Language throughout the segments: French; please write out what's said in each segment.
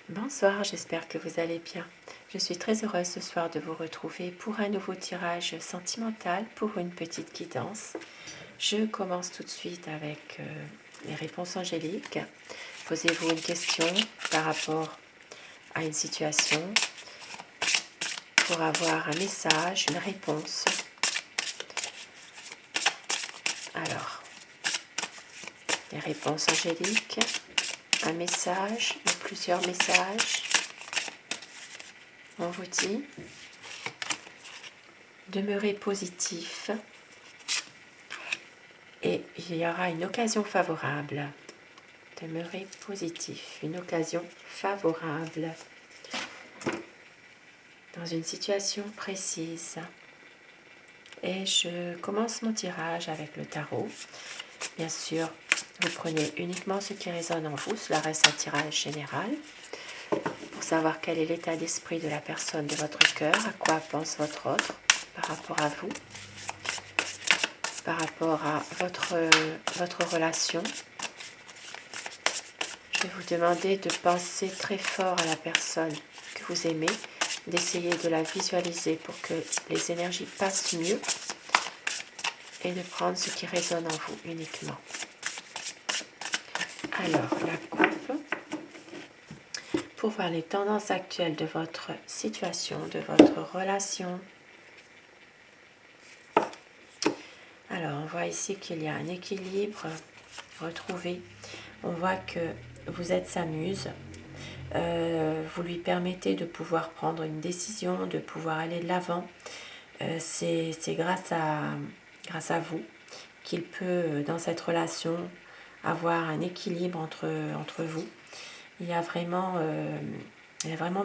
Bonsoir, j'espère que vous allez bien. Je suis très heureuse ce soir de vous retrouver pour un nouveau tirage sentimental pour une petite guidance. Je commence tout de suite avec les réponses angéliques. Posez-vous une question par rapport à une situation pour avoir un message, une réponse. Alors, les réponses angéliques, un message ou plusieurs messages. On vous dit demeurez positif et il y aura une occasion favorable. Demeurez positif, une occasion favorable dans une situation précise. Et je commence mon tirage avec le tarot. Bien sûr, vous prenez uniquement ce qui résonne en vous, cela reste un tirage général. Pour savoir quel est l'état d'esprit de la personne de votre cœur, à quoi pense votre autre par rapport à vous, par rapport à votre relation. Je vais vous demander de penser très fort à la personne que vous aimez, d'essayer de la visualiser pour que les énergies passent mieux et de prendre ce qui résonne en vous uniquement. Alors, la coupe, pour voir les tendances actuelles de votre situation, de votre relation. Alors, on voit ici qu'il y a un équilibre retrouvé. On voit que vous êtes sa muse. Vous lui permettez de pouvoir prendre une décision, de pouvoir aller de l'avant. C'est grâce à vous qu'il peut, dans cette relation, avoir un équilibre entre vous. Il y a vraiment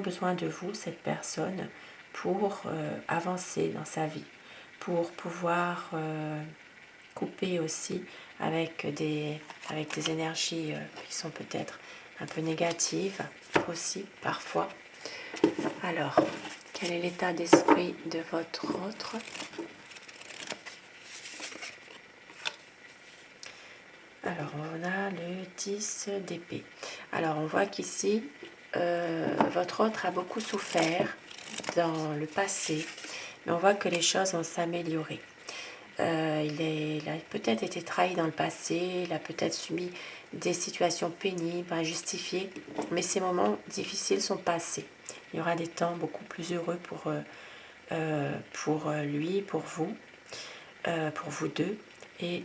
besoin de vous, cette personne, pour avancer dans sa vie, pour pouvoir couper aussi avec des énergies qui sont peut-être un peu négatives aussi, parfois. Alors, quel est l'état d'esprit de votre autre ? Alors, on a le 10 d'épée. Alors, on voit qu'ici, votre autre a beaucoup souffert dans le passé, mais on voit que les choses vont s'améliorer. Il a peut-être été trahi dans le passé, il a peut-être subi des situations pénibles, injustifiées, mais ces moments difficiles sont passés. Il y aura des temps beaucoup plus heureux pour lui, pour vous deux. Et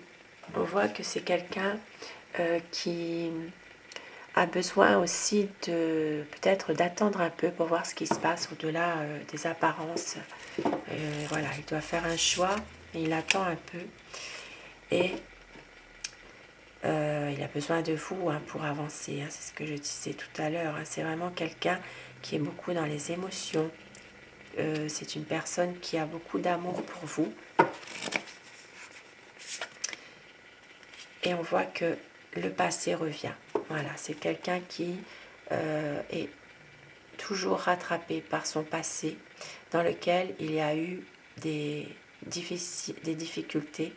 on voit que c'est quelqu'un qui a besoin aussi peut-être d'attendre un peu pour voir ce qui se passe au-delà des apparences. Voilà, il doit faire un choix et il attend un peu. Et il a besoin de vous pour avancer. C'est ce que je disais tout à l'heure. C'est vraiment quelqu'un qui est beaucoup dans les émotions. C'est une personne qui a beaucoup d'amour pour vous. Et on voit que le passé revient. Voilà, c'est quelqu'un qui est toujours rattrapé par son passé, dans lequel il y a eu des difficultés.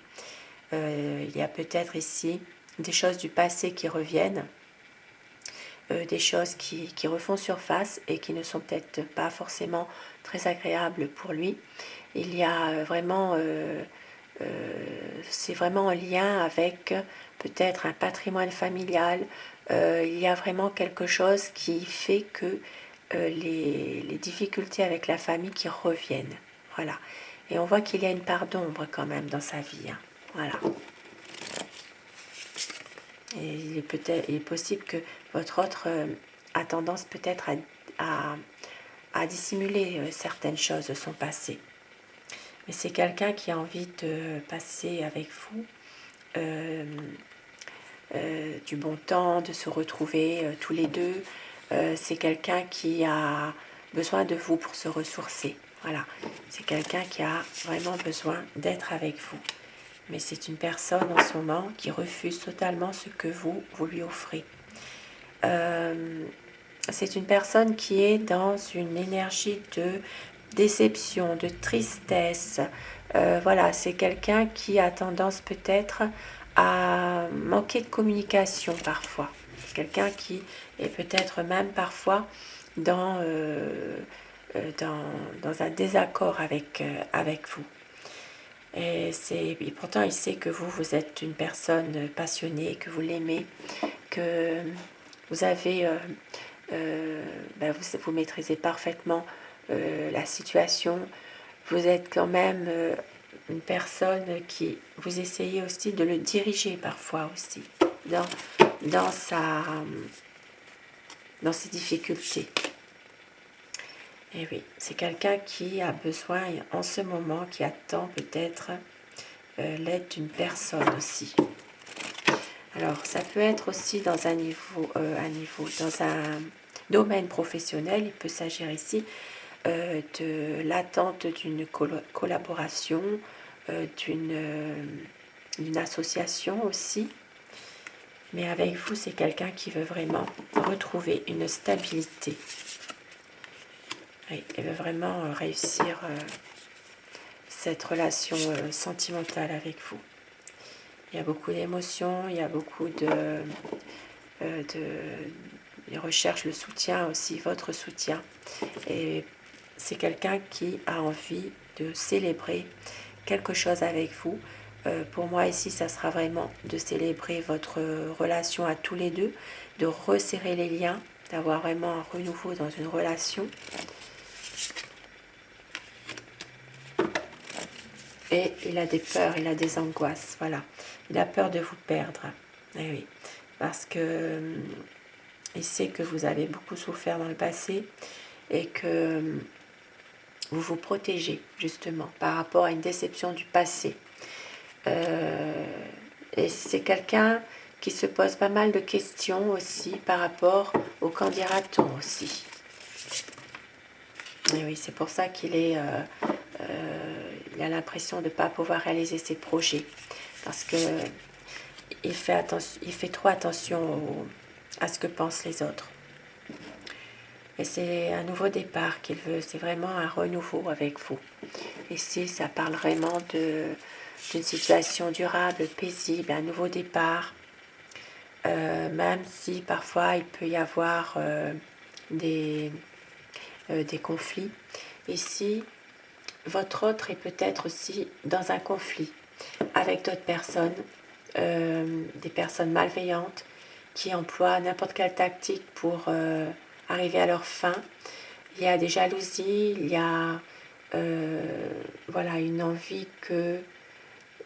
Il y a peut-être ici des choses du passé qui reviennent, des choses qui refont surface et qui ne sont peut-être pas forcément très agréables pour lui. Il y a vraiment... c'est vraiment en lien avec peut-être un patrimoine familial. Il y a vraiment quelque chose qui fait que les difficultés avec la famille qui reviennent. Voilà. Et on voit qu'il y a une part d'ombre quand même dans sa vie. Voilà. Et il est possible que votre autre a tendance peut-être à dissimuler certaines choses de son passé. Mais c'est quelqu'un qui a envie de passer avec vous du bon temps, de se retrouver tous les deux. C'est quelqu'un qui a besoin de vous pour se ressourcer. Voilà, c'est quelqu'un qui a vraiment besoin d'être avec vous. Mais c'est une personne en ce moment qui refuse totalement ce que vous lui offrez. C'est une personne qui est dans une énergie de déception, de tristesse. Voilà, c'est quelqu'un qui a tendance peut-être à manquer de communication parfois. C'est quelqu'un qui est peut-être même parfois dans, dans un désaccord avec vous. Et pourtant, il sait que vous êtes une personne passionnée, que vous l'aimez, que vous avez, vous maîtrisez parfaitement la situation. Vous êtes quand même une personne qui, vous essayez aussi de le diriger parfois aussi dans, dans, sa, dans ses difficultés. Et oui, c'est quelqu'un qui a besoin en ce moment, qui attend peut-être l'aide d'une personne aussi. Alors, ça peut être aussi dans dans un domaine professionnel. Il peut s'agir ici de l'attente d'une collaboration, d'une association aussi. Mais avec vous, c'est quelqu'un qui veut vraiment retrouver une stabilité. Oui, il veut vraiment réussir cette relation sentimentale avec vous. Il y a beaucoup d'émotions, il y a beaucoup il recherche le soutien aussi, votre soutien. Et c'est quelqu'un qui a envie de célébrer quelque chose avec vous. Pour moi ici, ça sera vraiment de célébrer votre relation à tous les deux, de resserrer les liens, d'avoir vraiment un renouveau dans une relation. Et il a des peurs, il a des angoisses, voilà. Il a peur de vous perdre. Eh oui, parce que il sait que vous avez beaucoup souffert dans le passé et que vous vous protégez justement par rapport à une déception du passé. Et c'est quelqu'un qui se pose pas mal de questions aussi par rapport au qu'en dira-t-on aussi. Et oui, c'est pour ça qu'il est... il a l'impression de ne pas pouvoir réaliser ses projets parce que il fait trop attention à ce que pensent les autres. Et c'est un nouveau départ qu'il veut, c'est vraiment un renouveau avec vous. Ici, ça parle vraiment d'une situation durable, paisible, un nouveau départ, même si parfois il peut y avoir des conflits. Ici, votre autre est peut-être aussi dans un conflit avec d'autres personnes, des personnes malveillantes qui emploient n'importe quelle tactique pour arriver à leur fin. Il y a des jalousies, il y a voilà, une envie que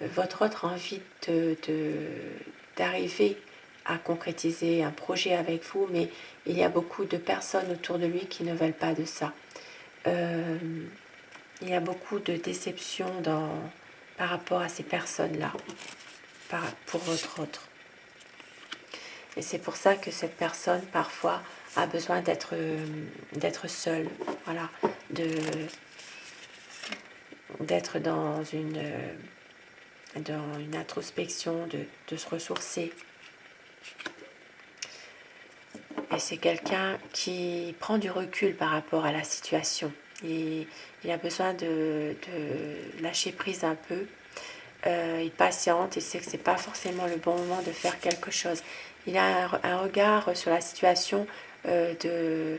votre autre a envie d'arriver à concrétiser un projet avec vous, mais il y a beaucoup de personnes autour de lui qui ne veulent pas de ça. Il y a beaucoup de déception par rapport à ces personnes-là, pour votre autre. Et c'est pour ça que cette personne, parfois, a besoin d'être seule, voilà, d'être dans une introspection, de se ressourcer. Et c'est quelqu'un qui prend du recul par rapport à la situation. Et il a besoin de lâcher prise un peu. Il patiente et sait que ce n'est pas forcément le bon moment de faire quelque chose. Il a un regard sur la situation, il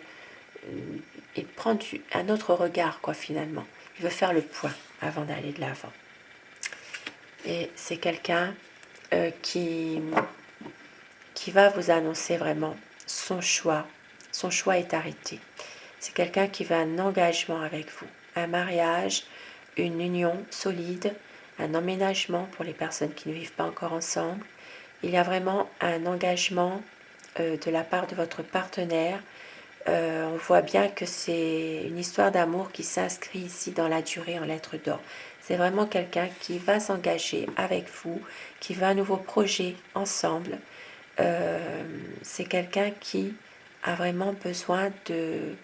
prend un autre regard, quoi, finalement. Il veut faire le point avant d'aller de l'avant. Et c'est quelqu'un qui va vous annoncer vraiment son choix. Son choix est arrêté. C'est quelqu'un qui veut un engagement avec vous, un mariage, une union solide, un emménagement pour les personnes qui ne vivent pas encore ensemble. Il y a vraiment un engagement de la part de votre partenaire. On voit bien que c'est une histoire d'amour qui s'inscrit ici dans la durée en lettres d'or. C'est vraiment quelqu'un qui va s'engager avec vous, qui veut un nouveau projet ensemble. C'est quelqu'un qui a vraiment besoin de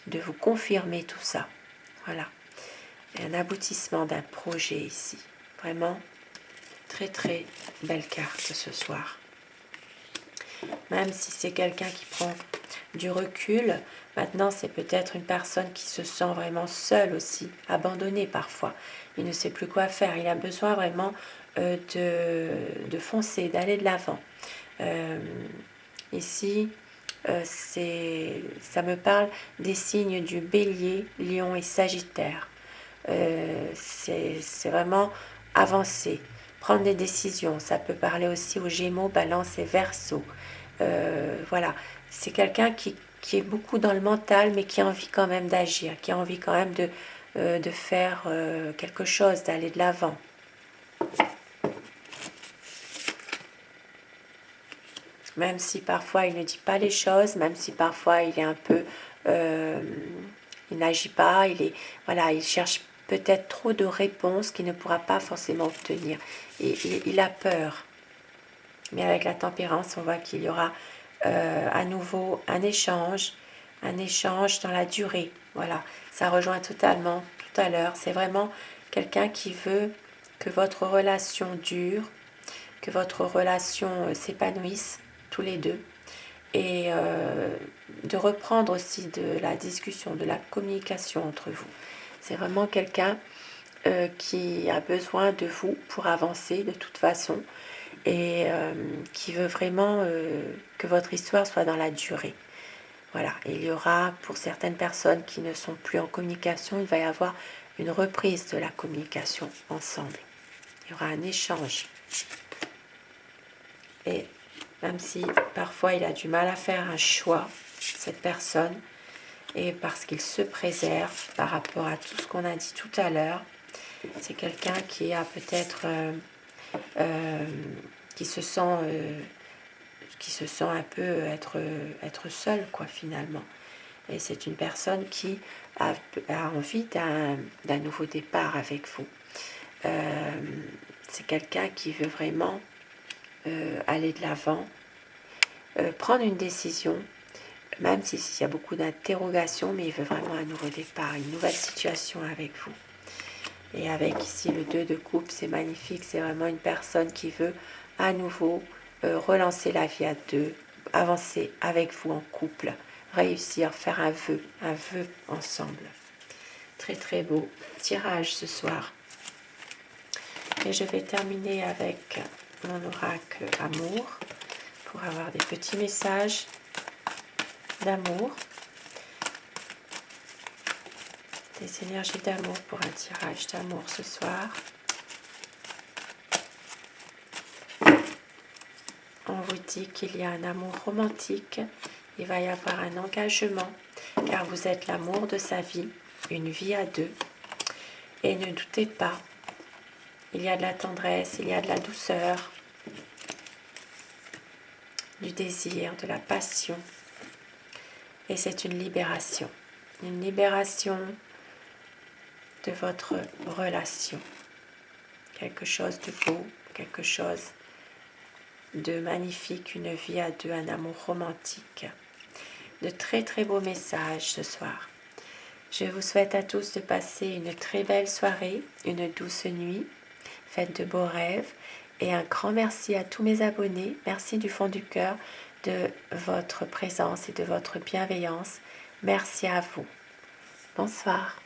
vous confirmer tout ça. Voilà. Un aboutissement d'un projet ici. Vraiment très très belle carte ce soir. Même si c'est quelqu'un qui prend du recul, maintenant c'est peut-être une personne qui se sent vraiment seule aussi, abandonnée parfois. Il ne sait plus quoi faire. Il a besoin vraiment de foncer, d'aller de l'avant. Ici, ça me parle des signes du Bélier, Lion et Sagittaire. C'est vraiment avancer, prendre des décisions. Ça peut parler aussi aux Gémeaux, Balance et Verseau. Voilà, c'est quelqu'un qui est beaucoup dans le mental, mais qui a envie quand même d'agir, qui a envie quand même de faire quelque chose, d'aller de l'avant. Même si parfois il ne dit pas les choses, même si parfois il est un peu... il n'agit pas, voilà, il cherche peut-être trop de réponses qu'il ne pourra pas forcément obtenir. Et il a peur. Mais avec la tempérance, on voit qu'il y aura à nouveau un échange dans la durée. Voilà, ça rejoint totalement tout à l'heure. C'est vraiment quelqu'un qui veut que votre relation dure, que votre relation s'épanouisse tous les deux, et de reprendre aussi de la discussion, de la communication entre vous. C'est vraiment quelqu'un qui a besoin de vous pour avancer de toute façon, et qui veut vraiment que votre histoire soit dans la durée. Voilà, il y aura pour certaines personnes qui ne sont plus en communication, il va y avoir une reprise de la communication ensemble. Il y aura un échange. Et même si parfois il a du mal à faire un choix, cette personne, et parce qu'il se préserve par rapport à tout ce qu'on a dit tout à l'heure, c'est quelqu'un qui a peut-être qui se sent un peu être seul, quoi, finalement. Et c'est une personne qui a envie d'un nouveau départ avec vous. C'est quelqu'un qui veut vraiment aller de l'avant, prendre une décision, même s'il y a beaucoup d'interrogations, mais il veut vraiment un nouveau départ, une nouvelle situation avec vous. Et avec ici le 2 de coupe, c'est magnifique, c'est vraiment une personne qui veut à nouveau relancer la vie à deux, avancer avec vous en couple, réussir, faire un vœu ensemble. Très très beau tirage ce soir. Et je vais terminer avec mon oracle amour pour avoir des petits messages d'amour, des énergies d'amour pour un tirage d'amour ce soir. On vous dit qu'il y a un amour romantique, il va y avoir un engagement, car vous êtes l'amour de sa vie, une vie à deux. Et ne doutez pas, il y a de la tendresse, il y a de la douceur, du désir, de la passion. Et c'est une libération de votre relation. Quelque chose de beau, quelque chose de magnifique, une vie à deux, un amour romantique. De très très beaux messages ce soir. Je vous souhaite à tous de passer une très belle soirée, une douce nuit. Faites de beaux rêves et un grand merci à tous mes abonnés. Merci du fond du cœur de votre présence et de votre bienveillance. Merci à vous. Bonsoir.